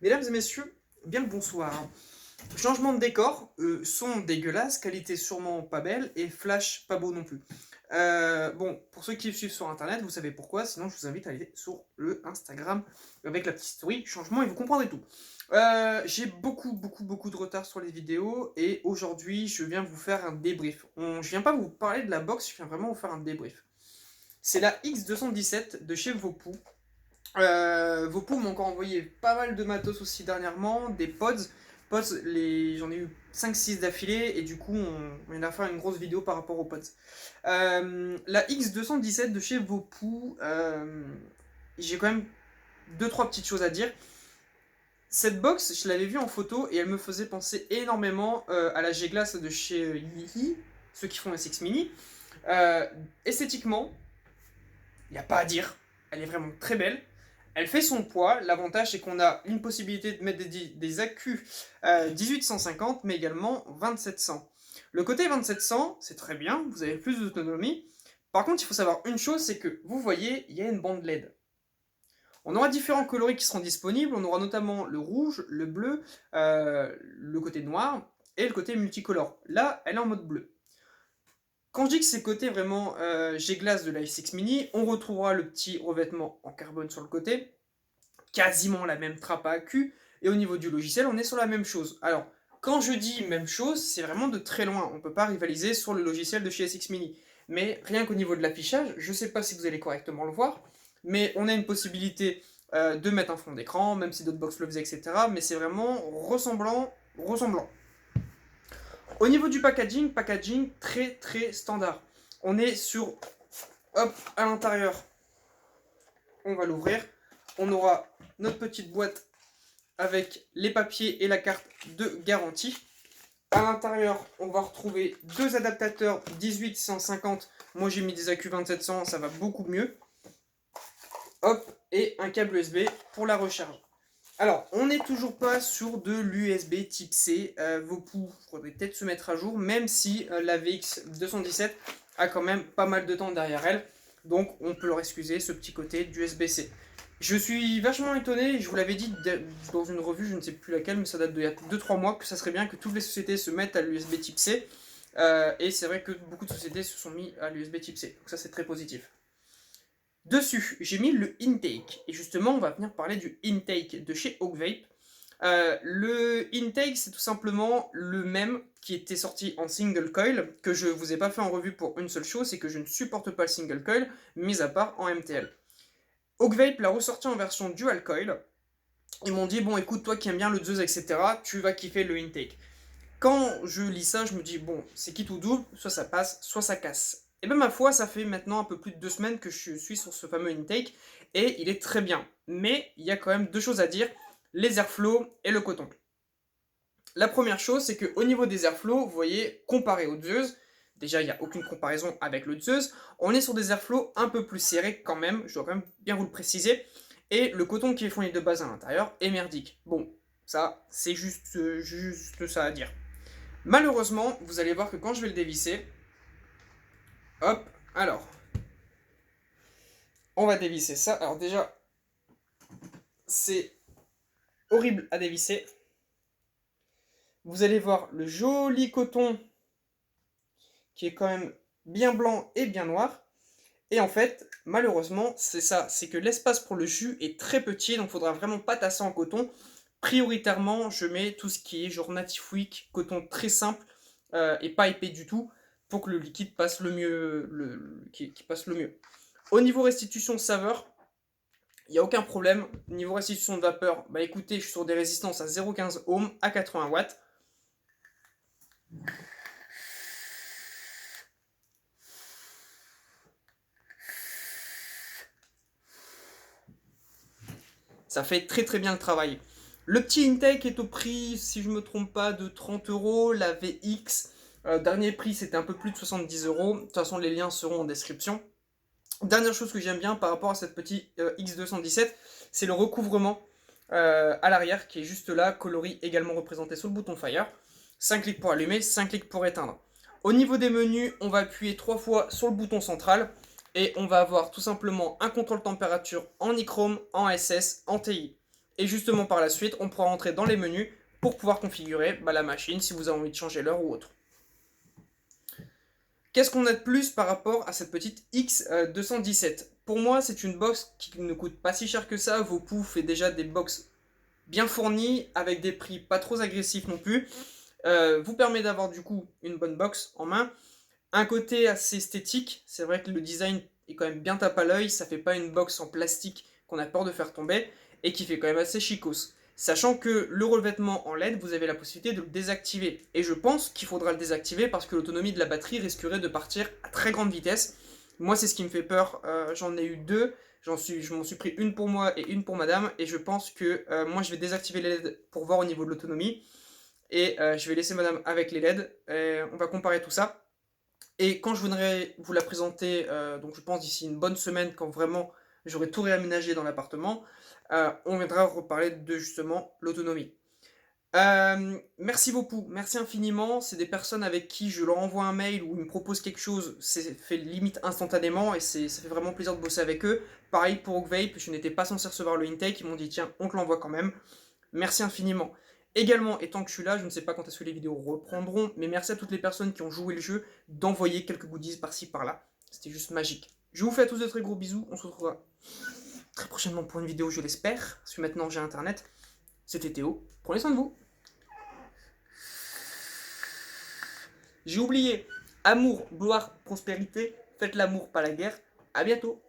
Mesdames et messieurs, bien le bonsoir. Changement de décor, son dégueulasse, qualité sûrement pas belle et flash pas beau non plus. Bon, pour ceux qui me suivent sur internet, vous savez pourquoi, sinon je vous invite à aller sur le Instagram avec la petite story changement et vous comprendrez tout. J'ai beaucoup de retard sur les vidéos et aujourd'hui je viens vous faire un débrief. Je viens pas vous parler de la box, je viens vraiment vous faire un débrief. C'est la X217 de chez Vopu. Vopo m'a encore envoyé pas mal de matos aussi dernièrement, des pods. Pods, j'en ai eu 5-6 d'affilée et du coup on vient de faire une grosse vidéo par rapport aux pods. La X217 de chez Vopo, j'ai quand même 2-3 petites choses à dire. Cette box, je l'avais vue en photo et elle me faisait penser énormément à la G-Glass de chez Yihi, ceux qui font les SX Mini. Esthétiquement, il n'y a pas à dire, elle est vraiment très belle. Elle fait son poids. L'avantage, c'est qu'on a une possibilité de mettre des accus 1850, mais également 2700. Le côté 2700, c'est très bien, vous avez plus d'autonomie. Par contre, il faut savoir une chose, c'est que vous voyez, il y a une bande LED. On aura différents coloris qui seront disponibles. On aura notamment le rouge, le bleu, le côté noir et le côté multicolore. Là, elle est en mode bleu. Quand je dis que c'est côté vraiment G-Glass de l'i6 Mini, on retrouvera le petit revêtement en carbone sur le côté, quasiment la même trappe à accu, et au niveau du logiciel, on est sur la même chose. Alors, quand je dis même chose, c'est vraiment de très loin, on ne peut pas rivaliser sur le logiciel de chez SX Mini. Mais rien qu'au niveau de l'affichage, je ne sais pas si vous allez correctement le voir, mais on a une possibilité de mettre un fond d'écran, même si d'autres box le faisaient, etc. Mais c'est vraiment ressemblant. Au niveau du packaging très standard. On est sur, hop, à l'intérieur, on va l'ouvrir. On aura notre petite boîte avec les papiers et la carte de garantie. À l'intérieur, on va retrouver deux adaptateurs 18-150. Moi, j'ai mis des accus 2700, ça va beaucoup mieux. Hop, et un câble USB pour la recharge. Alors, on n'est toujours pas sur de l'USB type C. Vopu, il faudrait peut-être se mettre à jour, même si la VX217 a quand même pas mal de temps derrière elle. Donc, on peut leur excuser ce petit côté d'USB-C. Je suis vachement étonné, je vous l'avais dit dans une revue, je ne sais plus laquelle, mais ça date d'il y a 2-3 mois, que ça serait bien que toutes les sociétés se mettent à l'USB type C. Et c'est vrai que beaucoup de sociétés se sont mis à l'USB type C. Donc ça, c'est très positif. Dessus, j'ai mis le intake. Et justement, on va venir parler du intake de chez Oakvape. Le intake, c'est tout simplement le même qui était sorti en single coil, que je vous ai pas fait en revue pour une seule chose, c'est que je ne supporte pas le single coil, mis à part en MTL. Oakvape l'a ressorti en version dual coil. Ils m'ont dit, bon écoute, toi qui aimes bien le Zeus, etc., tu vas kiffer le intake. Quand je lis ça, je me dis, bon, c'est qui tout double, soit ça passe, soit ça casse. Et bien ma foi, ça fait maintenant un peu plus de 2 semaines que je suis sur ce fameux intake, et il est très bien. Mais il y a quand même deux choses à dire, les airflow et le coton. La première chose, c'est qu'au niveau des airflows, vous voyez, comparé au Zeus, déjà il n'y a aucune comparaison avec le Zeus, on est sur des airflows un peu plus serrés quand même, je dois quand même bien vous le préciser, et le coton qui est fourni de base à l'intérieur est merdique. Bon, ça, c'est juste ça à dire. Malheureusement, vous allez voir que quand je vais le dévisser, hop, alors, on va dévisser ça. Alors déjà, c'est horrible à dévisser. Vous allez voir le joli coton qui est quand même bien blanc et bien noir. Et en fait, malheureusement, c'est ça, c'est que l'espace pour le jus est très petit, donc il faudra vraiment pas tasser en coton. Prioritairement, je mets tout ce qui est genre Native Wick, coton très simple et pas épais du tout, pour que le liquide passe le mieux, qui passe le mieux. Au niveau restitution saveur, il n'y a aucun problème. Niveau restitution de vapeur, bah écoutez, je suis sur des résistances à 0,15 ohms à 80 watts. Ça fait très bien le travail. Le petit intake est au prix, si je ne me trompe pas, de 30 euros. La VX, dernier prix, c'était un peu plus de 70 euros. De toute façon, les liens seront en description. Dernière chose que j'aime bien par rapport à cette petite X217, c'est le recouvrement à l'arrière qui est juste là, coloris également représenté sur le bouton Fire. 5 clics pour allumer, 5 clics pour éteindre. Au niveau des menus, on va appuyer 3 fois sur le bouton central et on va avoir tout simplement un contrôle température en nichrome, en SS, en TI. Et justement par la suite, on pourra rentrer dans les menus pour pouvoir configurer la machine si vous avez envie de changer l'heure ou autre. Qu'est-ce qu'on a de plus par rapport à cette petite X217? Pour moi, c'est une box qui ne coûte pas si cher que ça. Vopou fait déjà des box bien fournies, avec des prix pas trop agressifs non plus. Vous permet d'avoir du coup une bonne box en main. Un côté assez esthétique, c'est vrai que le design est quand même bien tape à l'œil, ça fait pas une box en plastique qu'on a peur de faire tomber, et qui fait quand même assez chicos. Sachant que le revêtement en LED, vous avez la possibilité de le désactiver. Et je pense qu'il faudra le désactiver parce que l'autonomie de la batterie risquerait de partir à très grande vitesse. Moi, c'est ce qui me fait peur. J'en ai eu deux. Je m'en suis pris une pour moi et une pour madame. Et je pense que moi, je vais désactiver les LED pour voir au niveau de l'autonomie. Et je vais laisser madame avec les LED. On va comparer tout ça. Et quand je voudrais vous la présenter, donc je pense d'ici une bonne semaine, quand vraiment j'aurai tout réaménagé dans l'appartement, on viendra reparler de justement l'autonomie. Merci beaucoup, merci infiniment. C'est des personnes avec qui je leur envoie un mail ou ils me proposent quelque chose, c'est fait limite instantanément et ça fait vraiment plaisir de bosser avec eux. Pareil pour Oakvape, je n'étais pas censé recevoir le intake, ils m'ont dit tiens, on te l'envoie quand même. Merci infiniment. Également, et tant que je suis là, je ne sais pas quand est-ce que les vidéos reprendront, mais merci à toutes les personnes qui ont joué le jeu d'envoyer quelques goodies par-ci par-là. C'était juste magique. Je vous fais à tous de très gros bisous. On se retrouvera très prochainement pour une vidéo, je l'espère, parce que maintenant j'ai internet. C'était Théo. Prenez soin de vous. J'ai oublié. Amour, gloire, prospérité. Faites l'amour, pas la guerre. À bientôt.